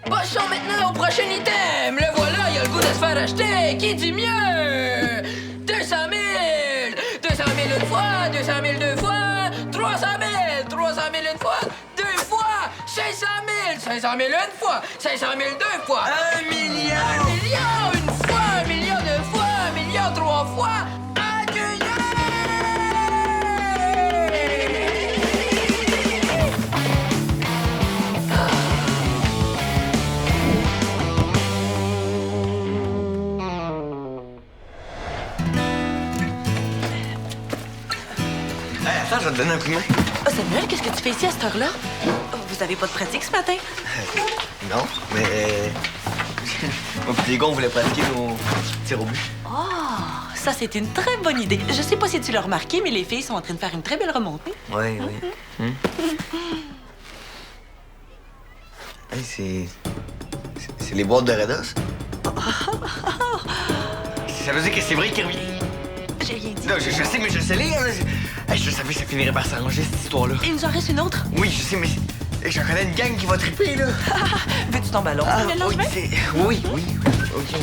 Passons maintenant au prochain item. Le voilà, il a le goût de se faire acheter. Qui dit mieux? 200 000! 200 000 une fois, 200 000 deux fois, 300 000! 300 000 une fois, deux fois, 500 000! 500 000 une fois, 500 000 deux fois. 1 million! 1 million une fois, 1 million deux fois, 1 million trois fois. Attends, je vais te donner un coup de main. Oh, Samuel, qu'est-ce que tu fais ici à cette heure-là? Oh, vous avez pas de pratique ce matin? Non, mais... Moi pis les gars, on voulait pratiquer nos tirs au but. Oh, ça, c'est une très bonne idée. Je sais pas si tu l'as remarqué, mais les filles sont en train de faire une très belle remontée. Oui, oui. Hey, c'est les boîtes de Redos. Ça veut dire que c'est vrai qu'il revient. J'ai rien dit. Non, je sais, mais je sais lire. Hey, je savais que ça finirait par s'arranger, cette histoire-là. Il nous en reste une autre? Oui, je sais, mais j'en connais une gang qui va triper, là. Veux-tu ton ballon, Samuel oui, Langevin? oui, oui. OK.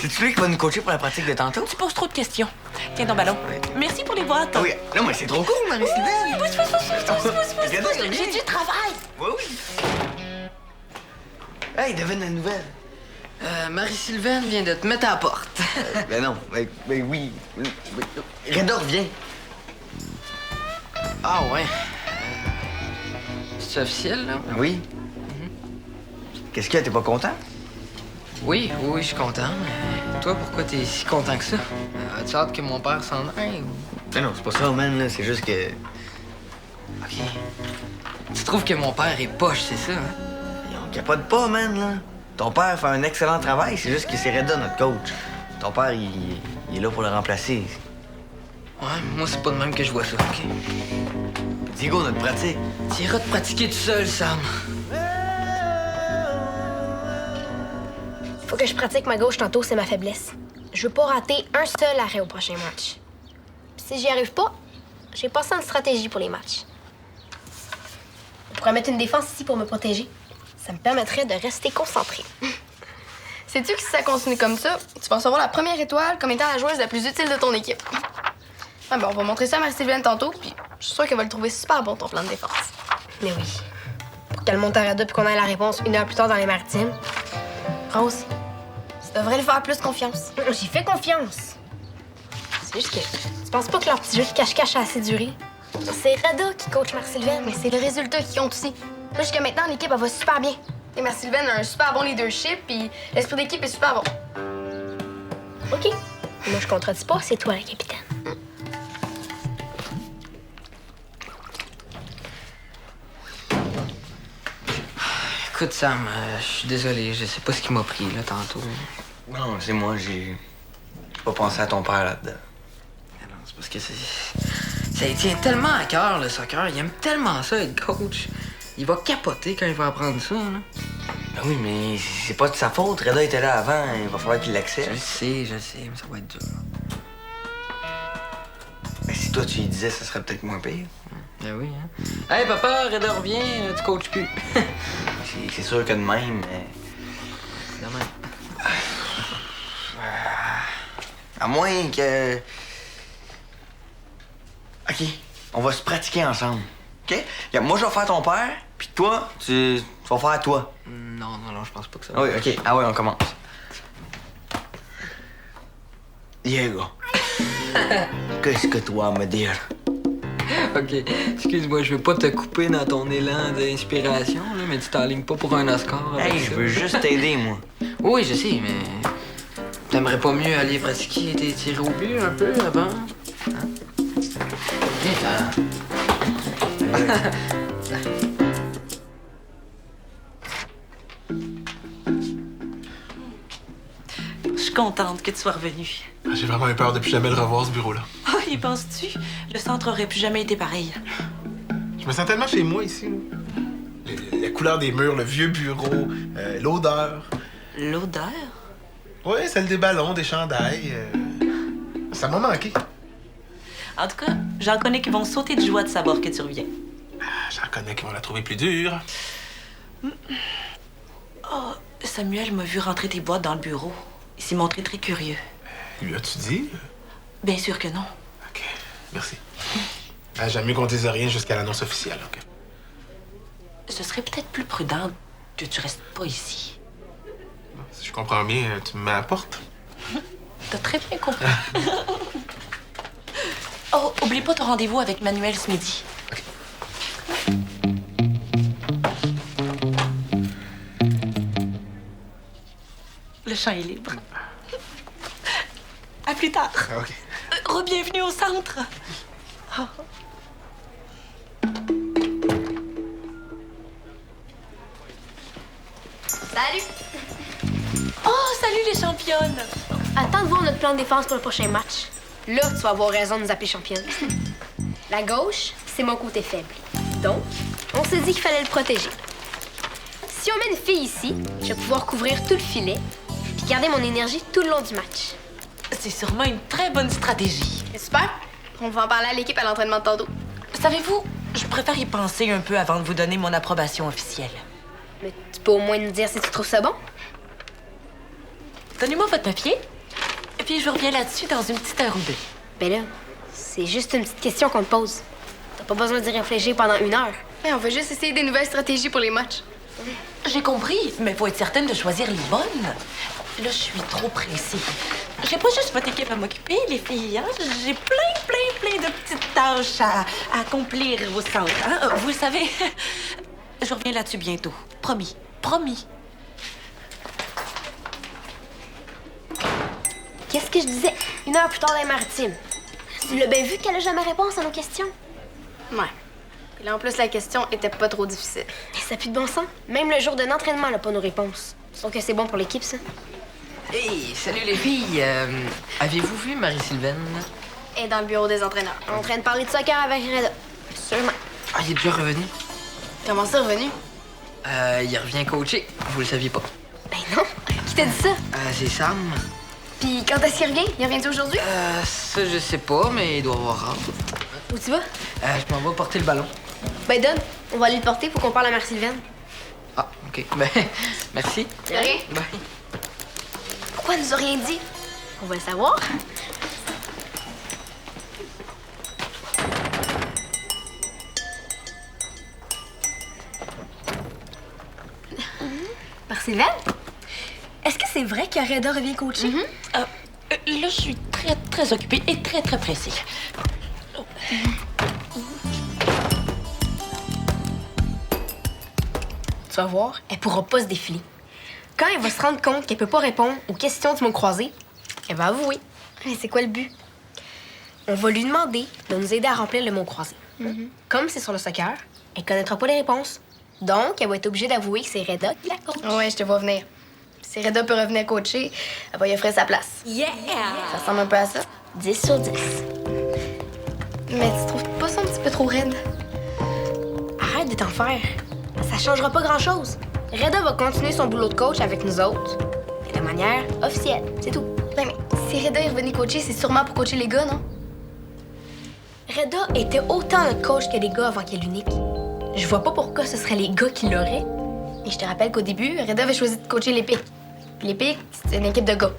C'est-tu lui qui va nous coacher pour la pratique de tantôt? Tu poses trop de questions. Tiens ton ballon. Oui. Merci pour les boîtes. Ah oui, non, mais c'est trop cool, Marie-Sylvaine. Pousse. Regarde, J'ai du travail. Oui, oui. Hey, devine la nouvelle. Marie-Sylvaine vient de te mettre à la porte. Ben non, ben oui. Reda revient. Ah ouais. C'est officiel, là? Oui. Qu'est-ce qu'il y a, t'es pas content? Oui, je suis content. Mais toi, pourquoi t'es si content que ça? As-tu hâte que mon père s'en aille ou... Ben non, c'est pas ça, man, là. C'est juste que... OK. Tu trouves que mon père est poche, c'est ça, hein? On capote pas, man, là. Ton père fait un excellent travail, c'est juste que c'est Reda, notre coach. Ton père, il est là pour le remplacer. Ouais, moi, c'est pas de même que je vois ça, OK? Diego, notre pratique. Tu iras te pratiquer tout seul, Sam. Faut que je pratique ma gauche tantôt, c'est ma faiblesse. Je veux pas rater un seul arrêt au prochain match. Puis si j'y arrive pas, j'ai passé une stratégie pour les matchs. On pourrait mettre une défense ici pour me protéger. Ça me permettrait de rester concentré. Sais-tu que si ça continue comme ça, tu vas recevoir la première étoile comme étant la joueuse la plus utile de ton équipe? Ah ben, on va montrer ça à Marie-Sylvaine tantôt, puis je suis sûre qu'elle va le trouver super bon, ton plan de défense. Mais oui. Pour qu'elle monte à Reda puis qu'on ait la réponse 1 heure plus tard dans les maritimes. Rose, tu devrais lui faire plus confiance. J'y fais confiance. C'est juste que tu penses pas que leur petit jeu de cache-cache a assez duré? C'est Reda qui coach Marie-Sylvaine. Mais c'est le résultat qui compte aussi. Là, jusqu'à maintenant, l'équipe, elle va super bien. Et Marie-Sylvaine a un super bon leadership, puis l'esprit d'équipe est super bon. OK. Moi, je contredis pas, c'est toi la capitaine. Écoute, Sam, je suis désolé, je sais pas ce qui m'a pris, là, tantôt. Non, c'est moi, j'ai pas pensé à ton père là-dedans. Non, c'est parce que ça lui tient tellement à cœur, le soccer. Il aime tellement ça, être coach. Il va capoter quand il va apprendre ça, là. Ben oui, mais c'est pas de sa faute. Reda était là avant, il va falloir qu'il l'accepte. Je sais, mais ça va être dur. Ben, si toi, tu lui disais, ça serait peut-être moins pire. Ben oui, hein. Hey, papa, Reda revient, tu coaches plus. C'est sûr que de même, mais... De même. À moins que... OK, on va se pratiquer ensemble, OK? Moi, je vais faire ton père, puis toi, tu vas faire toi. Non, je pense pas que ça Ah oui, OK. Ah oui, on commence. Diego, qu'est-ce que tu vas me dire? OK, excuse-moi, je veux pas te couper dans ton élan d'inspiration, là, mais tu t'enlignes pas pour un Oscar. avec Hey, ça. je veux juste t'aider, moi. Oui, je sais, mais... T'aimerais pas mieux aller pratiquer tes tirs au but un peu avant? Hein? Viens, Je suis contente que tu sois revenu. J'ai vraiment eu peur de plus jamais le revoir, ce bureau-là. Ah, y penses-tu? Le centre aurait plus jamais été pareil. Je me sens tellement chez moi ici. Là. La couleur des murs, le vieux bureau, l'odeur. L'odeur? Ouais, celle des ballons, des chandails. Ça m'a manqué. En tout cas, j'en connais qui vont sauter de joie de savoir que tu reviens. J'en connais qui vont la trouver plus dure. Oh, Samuel m'a vu rentrer tes boîtes dans le bureau. Il s'est montré très curieux. Lui as-tu dit? Bien sûr que non. OK, merci. J'aime mieux qu'on dise rien jusqu'à l'annonce officielle, OK? Ce serait peut-être plus prudent que tu restes pas ici. Si je comprends bien, tu me mets à la porte? T'as très bien compris. Oh, oublie pas ton rendez-vous avec Manuel ce midi. Le champ est libre. À plus tard. OK. Re-bienvenue au centre. Oh. Salut! Oh, salut les championnes. Attends de voir notre plan de défense pour le prochain match. Là, tu vas avoir raison de nous appeler championne. La gauche, c'est mon côté faible. Donc, on s'est dit qu'il fallait le protéger. Si on met une fille ici, je vais pouvoir couvrir tout le filet puis garder mon énergie tout le long du match. C'est sûrement une très bonne stratégie. C'est super. On va en parler à l'équipe à l'entraînement de tantôt. Savez-vous, je préfère y penser un peu avant de vous donner mon approbation officielle. Mais tu peux au moins nous dire si tu trouves ça bon? Donnez-moi votre papier, et puis je reviens là-dessus dans une petite heure ou deux. Ben là, c'est juste une petite question qu'on te pose. T'as pas besoin d'y réfléchir pendant 1 heure. Mais on va juste essayer des nouvelles stratégies pour les matchs. J'ai compris, mais faut être certaine de choisir les bonnes. Là, je suis trop pressée. J'ai pas juste votre équipe à m'occuper, les filles. Hein? J'ai plein de petites tâches à accomplir au centre. Hein? Vous le savez, je reviens là-dessus bientôt. Promis, promis. Qu'est-ce que je disais? 1 heure plus tard dans les maritimes. Tu l'as bien vu qu'elle a jamais réponse à nos questions? Ouais. Puis là, en plus, la question était pas trop difficile. Mais ça pue de bon sens. Même le jour d'un entraînement, elle a pas nos réponses. Sauf que c'est bon pour l'équipe, ça. Hey, salut les filles. Avez-vous vu Marie-Sylvaine? Et dans le bureau des entraîneurs. En train de parler de soccer avec Reda. Sûrement. Ah, il est déjà revenu? Comment ça, revenu? Il revient coacher. Vous le saviez pas. Ben non. Qui t'a dit ça? C'est Sam. Puis quand est-ce qu'il revient? Il revient aujourd'hui? Ça, je sais pas, mais il doit avoir hâte. Où tu vas? Je m'en vais porter le ballon. Ben donne. On va aller le porter pour qu'on parle à Marie-Sylvaine. Ah, OK. Ben, merci. De rien. Bye. Pourquoi elle nous a rien dit? On va le savoir. Marie-Sylvaine? Est-ce que c'est vrai que Reda revient coacher? Là, je suis très occupée et très pressée. Tu vas voir, elle pourra pas se défiler. Quand elle va se rendre compte qu'elle peut pas répondre aux questions du mot croisé, elle va avouer. Mais c'est quoi le but? On va lui demander de nous aider à remplir le mot croisé. Comme c'est sur le soccer, elle connaîtra pas les réponses. Donc, elle va être obligée d'avouer que c'est Reda qui la coach. Ouais, je te vois venir. Si Reda peut revenir coacher, elle va y offrir sa place. Yeah! Ça ressemble un peu à ça. 10 sur 10. Mais tu trouves pas ça un petit peu trop raide? Arrête de t'en faire. Ça changera pas grand-chose. Reda va continuer son boulot de coach avec nous autres. Et de manière officielle, c'est tout. Ben, mais si Reda est revenu coacher, c'est sûrement pour coacher les gars, non? Reda était autant notre coach que les gars avant qu'elle l'unique. Je vois pas pourquoi ce serait les gars qui l'auraient. Et je te rappelle qu'au début, Reda avait choisi de coacher les Pics. Puis les Pics, c'est une équipe de gars.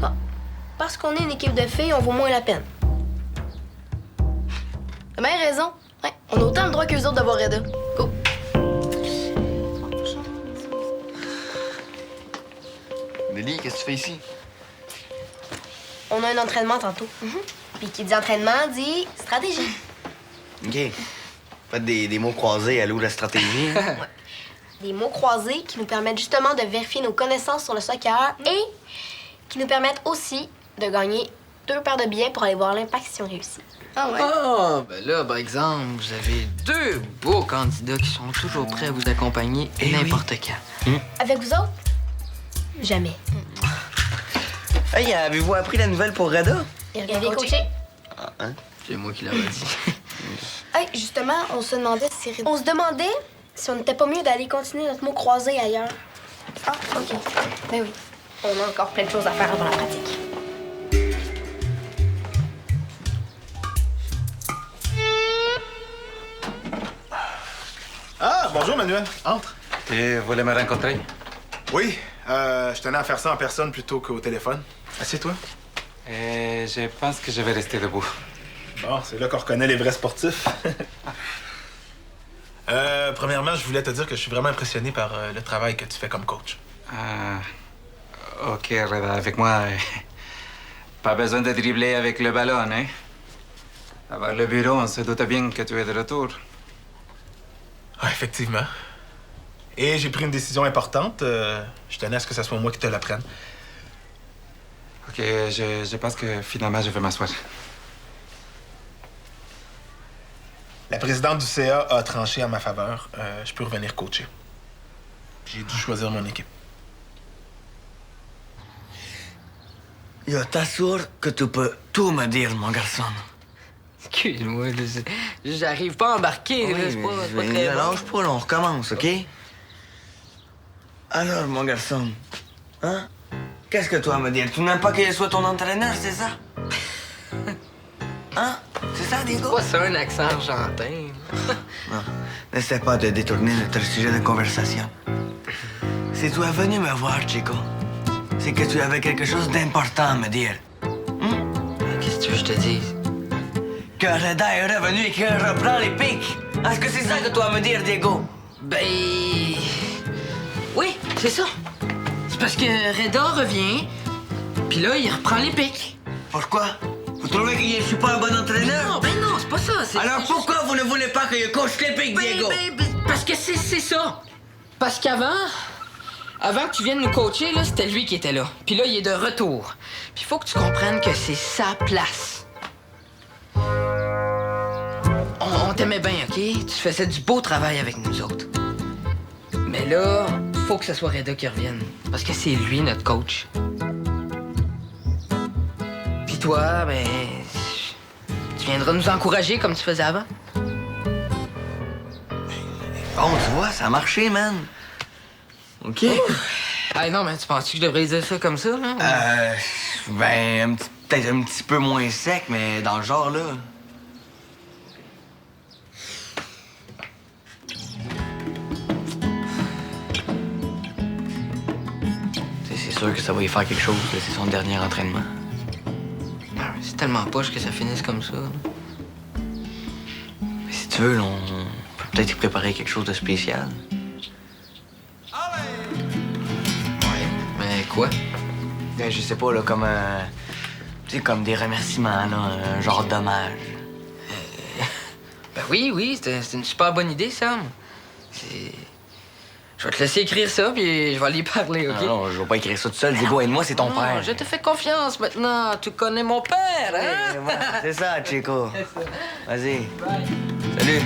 Ah, parce qu'on est une équipe de filles, on vaut moins la peine. T'as bien raison. Ouais, on a autant le droit qu'eux autres d'avoir Reda. Go. Nelly, qu'est-ce que tu fais ici? On a un entraînement tantôt. Puis qui dit entraînement dit stratégie. OK. Faites des mots croisés à l'eau de la stratégie. Hein? Des mots croisés qui nous permettent justement de vérifier nos connaissances sur le soccer et qui nous permettent aussi de gagner 2 paires de billets pour aller voir l'Impact si on réussit. Ah ouais. Ah, ben là, par exemple, vous avez 2 beaux candidats qui sont toujours prêts à vous accompagner n'importe quand. Avec vous autres? Jamais. Hey, avez-vous appris la nouvelle pour Reda? Il revient coacher. Ah, hein? C'est moi qui l'avais dit. Hey, justement, on se demandait si Reda... On se demandait si on n'était pas mieux d'aller continuer notre mot croisé ailleurs. Ah, OK. Ben oui. On a encore plein de choses à faire avant la pratique. bonjour, Manuel. Entre. Tu voulais me rencontrer? Oui, je tenais à faire ça en personne plutôt qu'au téléphone. Assieds-toi. Je pense que je vais rester debout. Bon, c'est là qu'on reconnaît les vrais sportifs. Premièrement, je voulais te dire que je suis vraiment impressionné par le travail que tu fais comme coach. Ah, ok, Reda, avec moi, pas besoin de dribbler avec le ballon, hein? Avec le bureau, on se doute bien que tu es de retour. Ah, effectivement. Et j'ai pris une décision importante. Je tenais à ce que ce soit moi qui te l'apprenne. Ok, je pense que finalement, je vais m'asseoir. La présidente du CA a tranché en ma faveur. Je peux revenir coacher. J'ai dû choisir mon équipe. Yo, t'assure que tu peux tout me dire, mon garçon. Excuse-moi, j'arrive pas à embarquer, là, c'est pas très bon. Lâche pas, là, on recommence, OK? Alors, mon garçon, hein? Qu'est-ce que tu as à me dire? Tu n'aimes pas qu'il soit ton entraîneur, c'est ça? Hein? C'est ça, C'est Diego? pas ça, un accent argentin. Non, n'essaie pas de détourner notre sujet de conversation. Si tu es venu me voir, Chico, c'est que tu avais quelque chose d'important à me dire. Qu'est-ce que tu veux que je te dise? Que Reda est revenu et qu'il reprend les pics. Est-ce que c'est ça que tu as à me dire, Diego? Ben... Oui, c'est ça. C'est parce que Reda revient, puis là, il reprend les pics. Pourquoi? Vous trouvez que je suis pas un bon entraîneur? Non, ben non, c'est pas ça. Alors pourquoi vous ne voulez pas que je coach les pics, Diego? Parce que c'est ça. Parce qu'avant que tu viennes nous coacher, là, c'était lui qui était là. Puis là, il est de retour. Puis il faut que tu comprennes que c'est sa place. On t'aimait bien, OK? Tu faisais du beau travail avec nous autres. Mais là, faut que ce soit Reda qui revienne. Parce que c'est lui, notre coach. Puis toi, ben... tu viendras nous encourager comme tu faisais avant. Bon, tu vois, ça a marché, man. OK? Ah non, mais tu penses que je devrais dire ça comme ça, là? Ben, peut-être un petit peu moins sec, mais dans le genre, là. C'est sûr que ça va y faire quelque chose, là. C'est son dernier entraînement. C'est tellement poche que ça finisse comme ça. Mais si tu veux, là, on peut peut-être y préparer quelque chose de spécial. Ouais, mais quoi? Ben, je sais pas, là, comme tu sais, comme des remerciements, là, un genre d'hommage. Ben oui, c'est une super bonne idée, Sam. Je vais te laisser écrire ça, puis je vais aller parler, OK? Non, je vais pas écrire ça tout seul. Diego, aide-moi, c'est ton Non, père. je te fais confiance maintenant. Tu connais mon père, hein? C'est ça, Chico. Vas-y. Salut.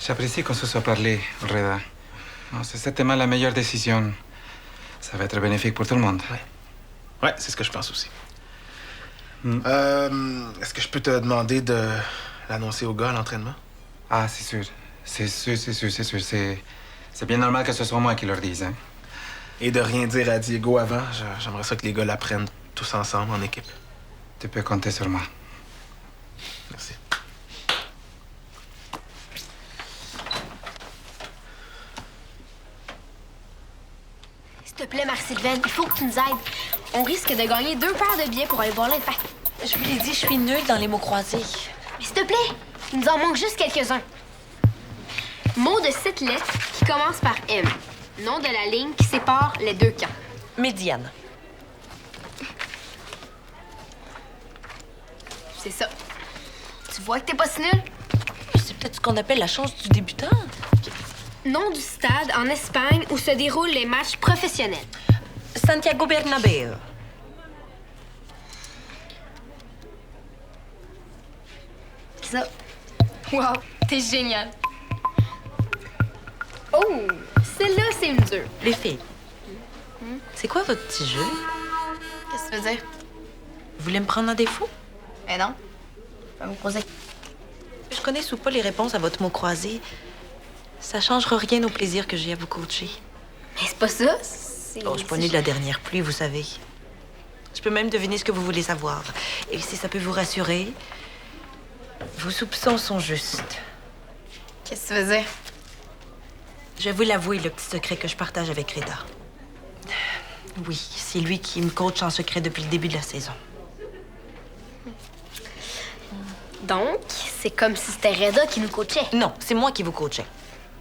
J'apprécie qu'on se soit parlé, Reda. Non, c'est certainement la meilleure décision. Ça va être bénéfique pour tout le monde. Ouais, c'est ce que je pense aussi. Est-ce que je peux te demander de l'annoncer aux gars à l'entraînement? Ah, c'est sûr. C'est sûr. C'est bien normal que ce soit moi qui leur dise, hein? Et de rien dire à Diego avant. J'aimerais ça que les gars l'apprennent tous ensemble en équipe. Tu peux compter sur moi. Merci. S'il te plaît, Marc-Sylvaine, il faut que tu nous aides. On risque de gagner 2 paires de billets pour aller voir l'impact. Je vous l'ai dit, je suis nulle dans les mots croisés. Mais s'il te plaît, il nous en manque juste quelques-uns. Mot de 7 lettres qui commence par M. Nom de la ligne qui sépare les deux camps. Médiane. C'est ça. Tu vois que t'es pas si nul? C'est peut-être ce qu'on appelle la chance du débutant. Nom du stade en Espagne où se déroulent les matchs professionnels. Santiago Bernabéu. C'est ça. Wow, t'es génial. Oh, celle-là, c'est une dure. Les filles. C'est quoi votre petit jeu? Qu'est-ce que tu veux dire? Vous voulez me prendre en défaut? Eh non. Je vais vous poser. Je connais ou pas les réponses à votre mot croisé. Ça changera rien au plaisir que j'ai à vous coacher. Mais c'est pas ça. C'est Oh, je suis pas née de la dernière pluie, vous savez. Je peux même deviner ce que vous voulez savoir. Et si ça peut vous rassurer, vos soupçons sont justes. Qu'est-ce que tu veux dire? Je vais vous l'avouer, le petit secret que je partage avec Reda. Oui, c'est lui qui me coach en secret depuis le début de la saison. Donc, c'est comme si c'était Reda qui nous coachait. Non, c'est moi qui vous coachais.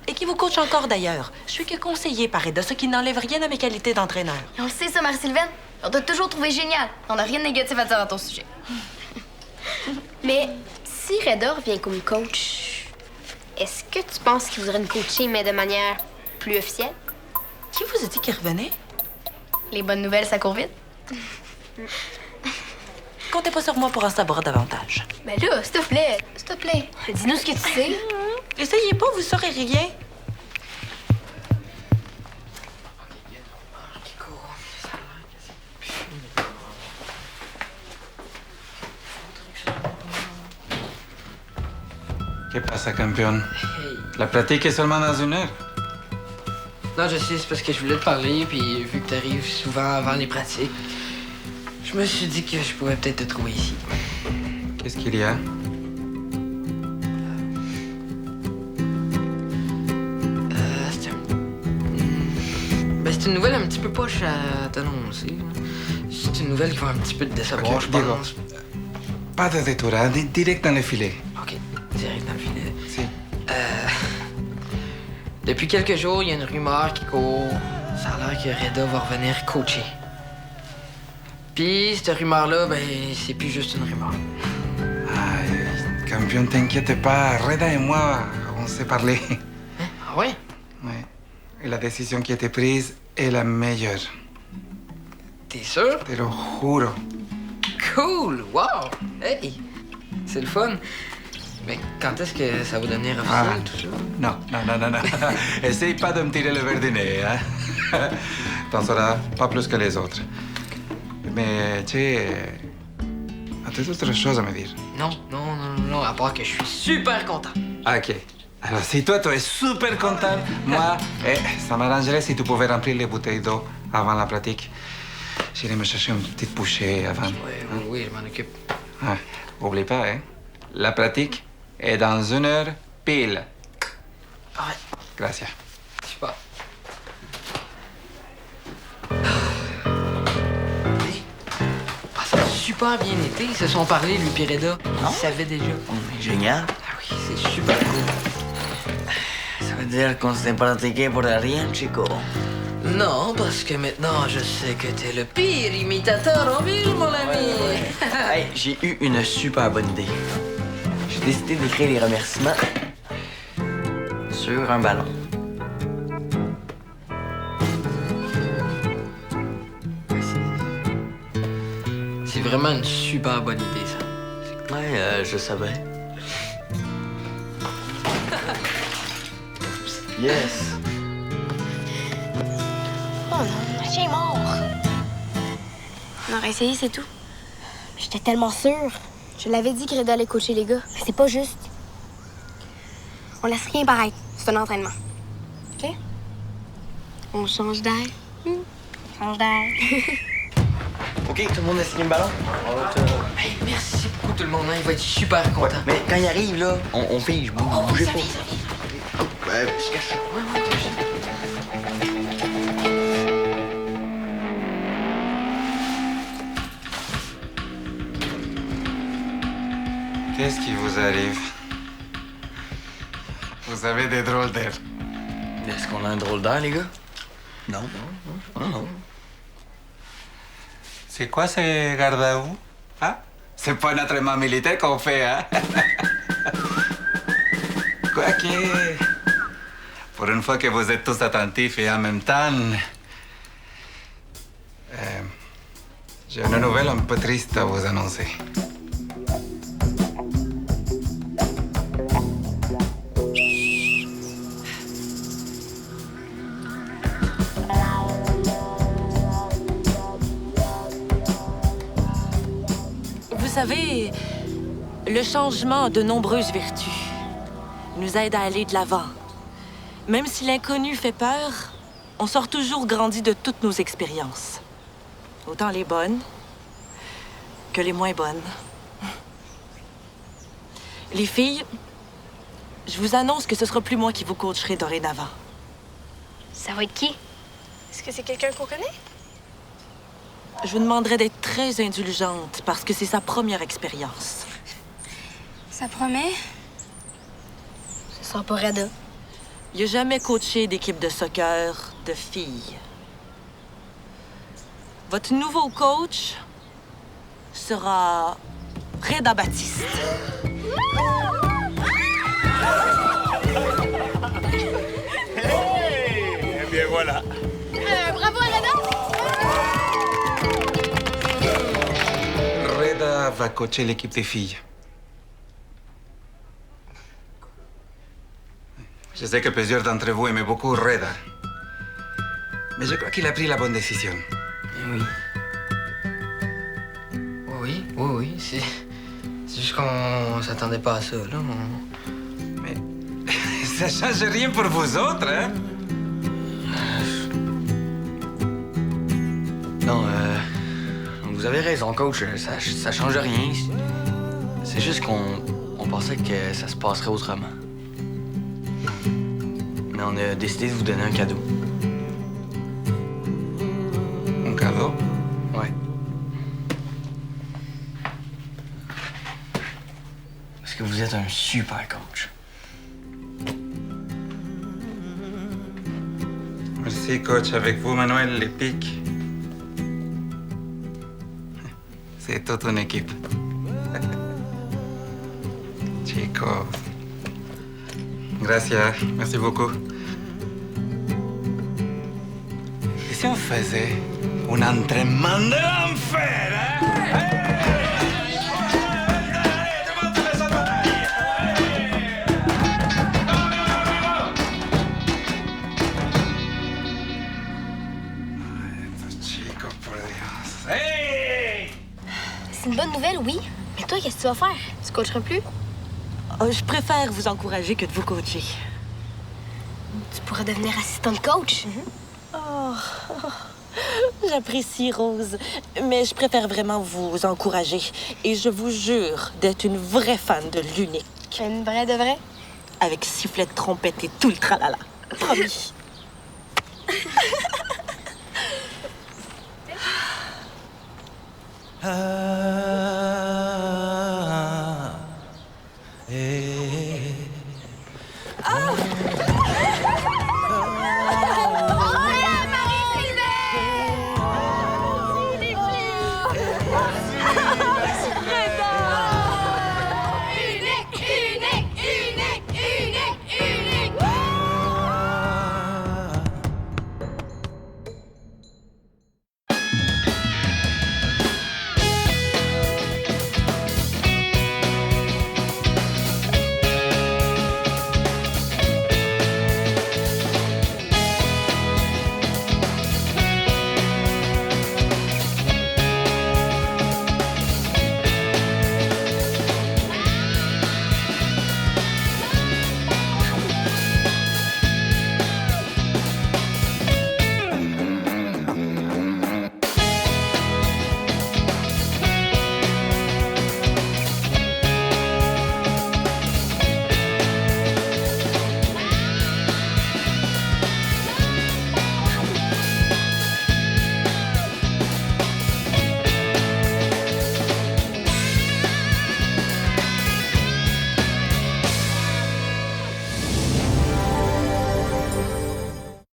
Et qui vous coach encore d'ailleurs. Je suis que conseillée par Reda, ce qui n'enlève rien à mes qualités d'entraîneur. Et on le sait, ça, Marie-Sylvaine. On t'a toujours trouvé génial. On n'a rien de négatif à dire à ton sujet. Mais si Reda revient comme coach, est-ce que tu penses qu'il voudrait nous coacher, mais de manière plus officielle? Qui vous a dit qu'il revenait? Les bonnes nouvelles, ça court vite. Comptez pas sur moi pour en savoir davantage. Ben là, s'il te plaît. S'il te plaît. Dis-nous ce que tu sais. Essayez pas, vous saurez rien. ¿Qué pasa, campeón? Hey. La pratique est seulement dans 1 heure. Non, je sais, c'est parce que je voulais te parler, puis vu que t'arrives souvent avant les pratiques, je me suis dit que je pouvais peut-être te trouver ici. Qu'est-ce qu'il y a? C'est une nouvelle un petit peu poche à t'annoncer. Là. C'est une nouvelle qui va un petit peu te décevoir, Ok, je Diego. pense. Pas de détour, direct dans le filet. OK, direct dans le filet. Si. Depuis quelques jours, il y a une rumeur qui court. Ça a l'air que Reda va revenir coacher. Puis, cette rumeur-là, ben, c'est plus juste une rumeur. Ay, campeón, t'inquiète pas. Reda et moi, on s'est parlé. Hein? Ah ouais? Ouais. Et la décision qui a été prise est la meilleure. T'es sûr? Te lo juro. Cool! Wow! Hey! C'est le fun. Mais quand est-ce que ça va devenir officiel, tout ça? Non, non, non, non, non. Essaye pas de me tirer le verre du nez, hein. T'en sauras pas plus que les autres. Mais, tu sais, as-tu autre chose à me dire? Non, non, non, non, à part que je suis super content. Ok. Alors, si toi, tu es super content, moi, ça m'arrangerait si tu pouvais remplir les bouteilles d'eau avant la pratique. J'irai me chercher une petite bouchée avant. Oui, je m'en occupe. Ah, oublie pas, hein. La pratique est dans 1 heure pile. Ouais, Gracias. super. Ça a super bien été. Ils se sont parlé, lui et Reda. Ils savaient déjà. Génial. Ah oui, c'est super cool. Ça veut dire qu'on s'est pratiqué pour rien, Chico. Non, parce que maintenant, je sais que t'es le pire imitateur en ville, mon ami. Hey, j'ai eu une super bonne idée. J'ai décidé d'écrire les remerciements sur un ballon. C'est vraiment une super bonne idée, ça. Ouais, je savais. Yes. Oh non, j'ai mort. On aurait essayé, c'est tout. J'étais tellement sûre. Je l'avais dit que Reda allait coacher les gars. Mais c'est pas juste. On laisse rien paraître. C'est un entraînement. OK? On change d'air. Change d'air. OK, tout le monde a signé le ballon? Hey, merci beaucoup, tout le monde. Hein. Il va être super content. Mais quand il arrive, là, on fige. Bougez pas. Ouais, je se cache. Qu'est-ce qui vous arrive? Vous avez des drôles d'air. Est-ce qu'on a un drôle d'air, les gars? Non. Non. C'est quoi ces garde à vous? Hein? C'est pas un entraînement militaire qu'on fait, hein? Quoique... Pour une fois que vous êtes tous attentifs et en même temps... j'ai une nouvelle un peu triste à vous annoncer. Vous savez, le changement a de nombreuses vertus. Il nous aide à aller de l'avant. Même si l'inconnu fait peur, on sort toujours grandi de toutes nos expériences. Autant les bonnes que les moins bonnes. Les filles, je vous annonce que ce sera plus moi qui vous coacherai dorénavant. Ça va être qui? Est-ce que c'est quelqu'un qu'on connaît? Je vous demanderai d'être très indulgente parce que c'est sa première expérience. Ça promet? Ce sera pas Reda. Il n'a jamais coaché d'équipe de soccer de filles. Votre nouveau coach sera Reda Baptiste. Eh bien voilà. Bravo, Reda! Reda va coacher l'équipe des filles. Je sais que plusieurs d'entre vous aimaient beaucoup Reda. Mais je crois qu'il a pris la bonne décision. Oui. Oui. C'est juste qu'on s'attendait pas à ça, là. Mais ça change rien pour vous autres, hein? Non, vous avez raison, coach. Ça change rien. C'est juste qu'on pensait que ça se passerait autrement. Mais on a décidé de vous donner un cadeau. Un cadeau? Ouais. Parce que vous êtes un super coach. Merci, coach. Avec vous, Manuel Lepic. C'est toute une équipe. Chicos. Gracias. Merci beaucoup. Et si on faisait un entraînement de l'enfer, hein? Chico, por Dios. Hey! C'est une bonne nouvelle, oui. Mais toi, qu'est-ce que tu vas faire? Tu coacheras plus? Je préfère vous encourager que de vous coacher. Tu pourras devenir assistante coach. J'apprécie, Rose, mais je préfère vraiment vous encourager. Et je vous jure d'être une vraie fan de l'unique. Une vraie de vraie? Avec sifflet de trompette et tout le tralala. Promis.